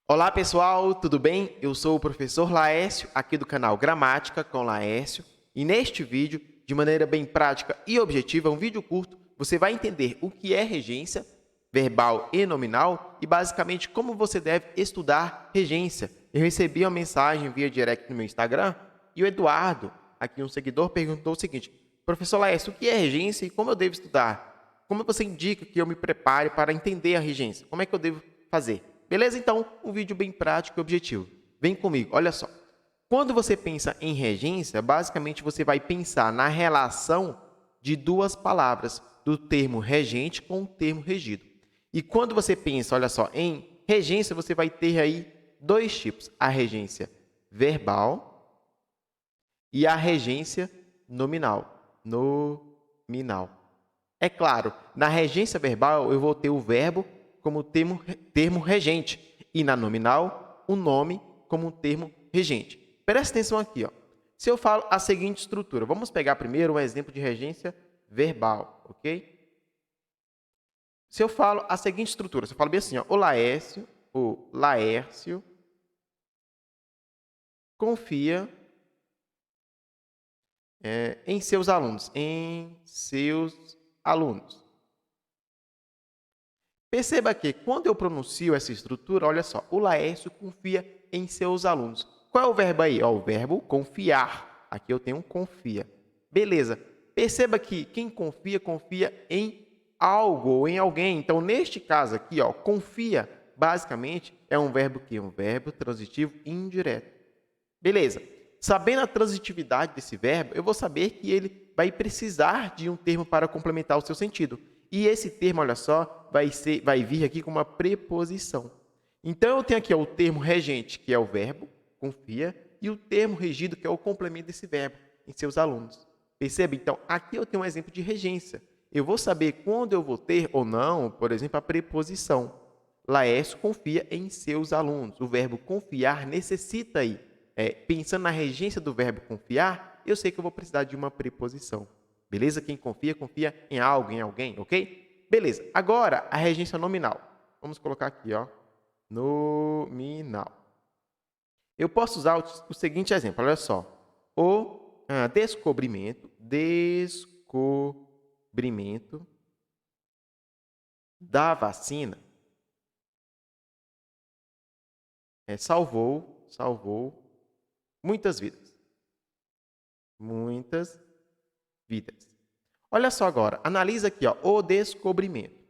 Olá pessoal, tudo bem? Eu sou o professor Laércio, aqui do canal Gramática com Laércio, e neste vídeo, de maneira bem prática e objetiva, um vídeo curto, você vai entender o que é regência, verbal e nominal, e basicamente como você deve estudar regência. Eu recebi uma mensagem via direct no meu Instagram, e o Eduardo, aqui um seguidor, perguntou o seguinte: professor Laércio, o que é regência e como eu devo estudar? Como você indica que eu me prepare para entender a regência? Como é que eu devo fazer? Beleza? Então, um vídeo bem prático e objetivo. Vem comigo, olha só. Quando você pensa em regência, basicamente você vai pensar na relação de duas palavras, do termo regente com o termo regido. E quando você pensa, olha só, em regência, você vai ter aí dois tipos: a regência verbal e a regência nominal. Nominal. É claro, na regência verbal eu vou ter o verbo como termo regente e na nominal o nome como termo regente. Presta atenção aqui, ó. Se eu falo a seguinte estrutura, vamos pegar primeiro um exemplo de regência verbal, ok? Se eu falo a seguinte estrutura, se eu falo bem assim, ó, o Laércio confia em seus alunos, Perceba que, quando eu pronuncio essa estrutura, olha só, o Laércio confia em seus alunos. Qual é o verbo aí? O verbo confiar. Aqui eu tenho um confia. Beleza. Perceba que quem confia, confia em algo ou em alguém. Então, neste caso aqui, ó, confia, basicamente, é um verbo que? Um verbo transitivo indireto. Beleza. Sabendo a transitividade desse verbo, eu vou saber que ele vai precisar de um termo para complementar o seu sentido. E esse termo, olha só, vai vir aqui com uma preposição. Então, eu tenho aqui o termo regente, que é o verbo, confia, e o termo regido, que é o complemento desse verbo, em seus alunos. Percebe? Então, aqui eu tenho um exemplo de regência. Eu vou saber quando eu vou ter ou não, por exemplo, a preposição. Laércio confia em seus alunos. O verbo confiar necessita aí. Pensando na regência do verbo confiar, eu sei que eu vou precisar de uma preposição. Beleza? Quem confia, confia em algo, em alguém, ok? Beleza. Agora, a regência nominal. Vamos colocar aqui, ó. Nominal. Eu posso usar o seguinte exemplo, olha só. O descobrimento da vacina salvou muitas vidas. Muitas vidas. Olha só agora, analisa aqui, ó, o descobrimento.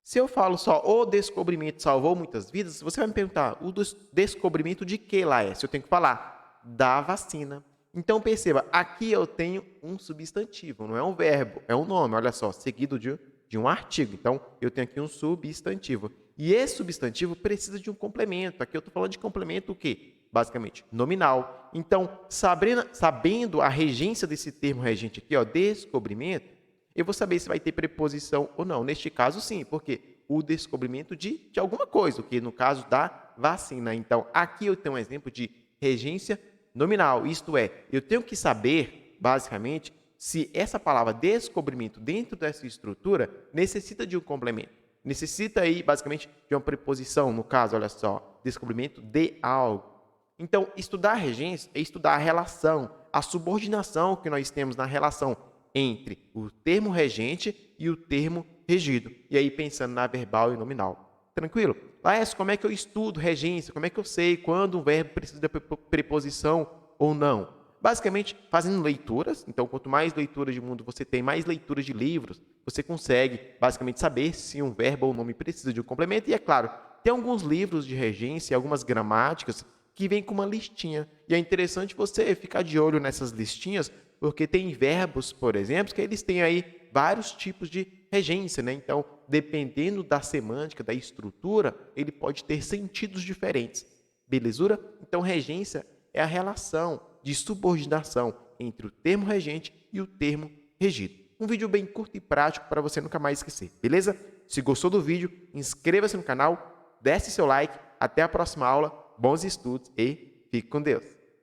Se eu falo só o descobrimento salvou muitas vidas, você vai me perguntar, o descobrimento de que, Laércio? Eu tenho que falar da vacina. Então, perceba, aqui eu tenho um substantivo, não é um verbo, é um nome, olha só, seguido de um artigo. Então, eu tenho aqui um substantivo. E esse substantivo precisa de um complemento. Aqui eu estou falando de complemento o quê? Basicamente, nominal. Então, sabendo a regência desse termo regente aqui, ó, descobrimento, eu vou saber se vai ter preposição ou não. Neste caso, sim, porque o descobrimento de alguma coisa, que no caso da vacina. Então, aqui eu tenho um exemplo de regência nominal, isto é, eu tenho que saber, basicamente, se essa palavra descobrimento dentro dessa estrutura necessita de um complemento. Necessita aí, basicamente, de uma preposição, no caso, olha só, descobrimento de algo. Então, estudar a regência é estudar a relação, a subordinação que nós temos na relação entre o termo regente e o termo regido. E aí, pensando na verbal e nominal. Tranquilo? Laércio, como é que eu estudo regência? Como é que eu sei quando um verbo precisa de preposição ou não? Basicamente, fazendo leituras. Então, quanto mais leituras de mundo você tem, mais leituras de livros, você consegue, basicamente, saber se um verbo ou um nome precisa de um complemento. E, é claro, tem alguns livros de regência, algumas gramáticas, que vem com uma listinha. E é interessante você ficar de olho nessas listinhas, porque tem verbos, por exemplo, que eles têm aí vários tipos de regência, né? Então, dependendo da semântica, da estrutura, ele pode ter sentidos diferentes. Belezura? Então, regência é a relação de subordinação entre o termo regente e o termo regido. Um vídeo bem curto e prático para você nunca mais esquecer, beleza? Se gostou do vídeo, inscreva-se no canal, desce seu like, até a próxima aula, bons estudos e fique com Deus!